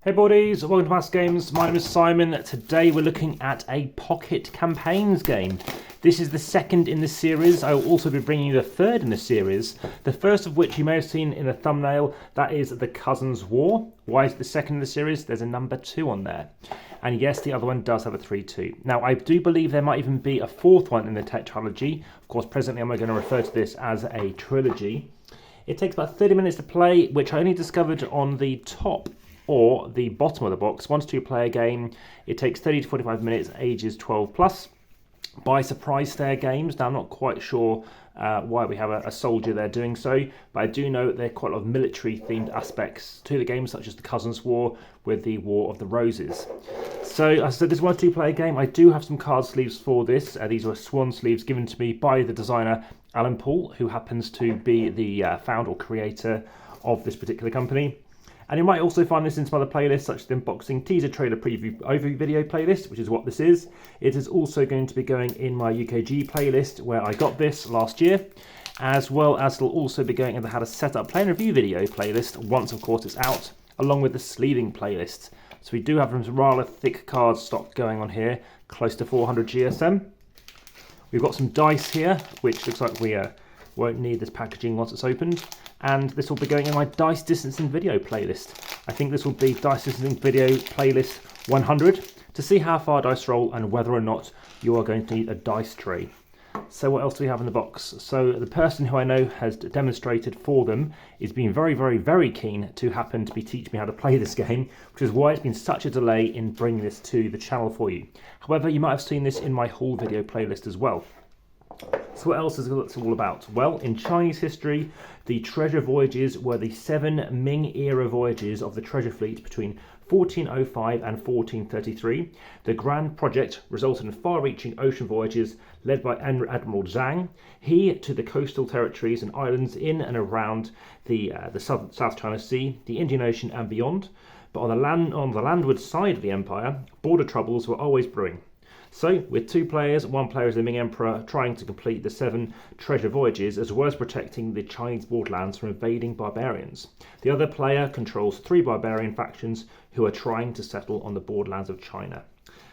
Hey buddies, welcome to AmassGames. My name is Simon. Today we're looking at a Pocket Campaigns game. This is the second in the series. I will also be bringing you the third in the series. The first of which you may have seen in the thumbnail, that is The Cousins War. Why is it the second in the series? There's a number 2 on there. And yes, the other one does have a 3-2. Now, I do believe there might even be a fourth one in the tetralogy. Of course, presently I'm going to refer to this as a trilogy. It takes about 30 minutes to play, which I only discovered on the top or the bottom of the box. 1 to 2 player game. It takes 30 to 45 minutes, ages 12 plus. By Surprise Stare Games. Now I'm not quite sure why we have a soldier there doing so, but I do know that there are quite a lot of military themed aspects to the game, such as the Cousins War with the War of the Roses. So as I said, this is 1 to 2 player game. I do have some card sleeves for this. These were swan sleeves given to me by the designer Alan Paul, who happens to be the founder or creator of this particular company. And you might also find this in some other playlists, such as the unboxing, teaser, trailer, preview, overview video playlist, which is what this is. It is also going to be going in my UKG playlist, where I got this last year, as well as it'll also be going in the How to Set Up Play and Review video playlist, once of course it's out, along with the sleeving playlist. So we do have some rather thick card stock going on here, close to 400 GSM. We've got some dice here, which looks like we won't need this packaging once it's opened. And this will be going in my Dice Distancing video playlist. I think this will be Dice Distancing video playlist 100 to see how far dice roll and whether or not you are going to need a dice tray. So what else do we have in the box? So the person who I know has demonstrated for them is being very keen to happen to be teaching me how to play this game, which is why it's been such a delay in bringing this to the channel for you. However, you might have seen this in my haul video playlist as well. So what else is it all about? Well, in Chinese history, the treasure voyages were the 7 Ming era voyages of the treasure fleet between 1405 and 1433. The grand project resulted in far-reaching ocean voyages led by Admiral Zhang. He to the coastal territories and islands in and around the South China Sea, the Indian Ocean and beyond. But on the landward side of the empire, border troubles were always brewing. So, with 2 players, 1 player is the Ming Emperor trying to complete the 7 treasure voyages, as well as protecting the Chinese borderlands from invading barbarians. The other player controls 3 barbarian factions who are trying to settle on the borderlands of China.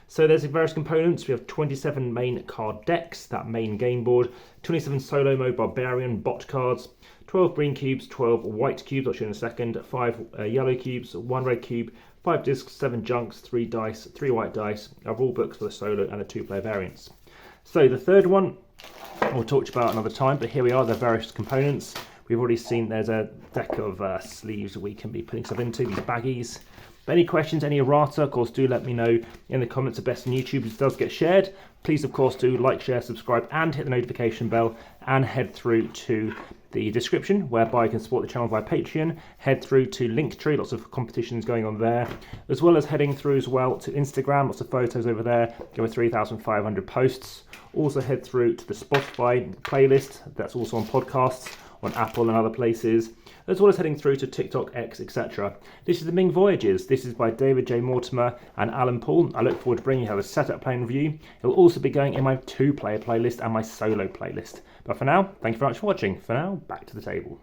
So there's various components. We have 27 main card decks, that main game board, 27 solo mode barbarian bot cards, 12 green cubes, 12 white cubes, I'll show you in a second, 5 yellow cubes, 1 red cube, 5 discs, 7 junks, 3 dice, 3 white dice, a rule books for the solo and the 2-player variants. So the third one we'll talk about another time, but here we are, the various components. We've already seen there's a deck of sleeves we can be putting stuff into, these baggies. But any questions, any errata, of course, do let me know in the comments. The best on YouTube. It does get shared. Please, of course, do like, share, subscribe, and hit the notification bell, and head through to the description, whereby you can support the channel via Patreon. Head through to Linktree, lots of competitions going on there, as well as heading through as well to Instagram, lots of photos over there, over 3,500 posts. Also head through to the Spotify playlist, that's also on podcasts, on Apple and other places, as well as heading through to TikTok, X, etc. This is the Ming Voyages. This is by David J. Mortimer and Alan Paul. I look forward to bringing you how to set up, play and review. It will also be going in my 2-player playlist and my solo playlist. But for now, thank you very much for watching. For now, back to the table.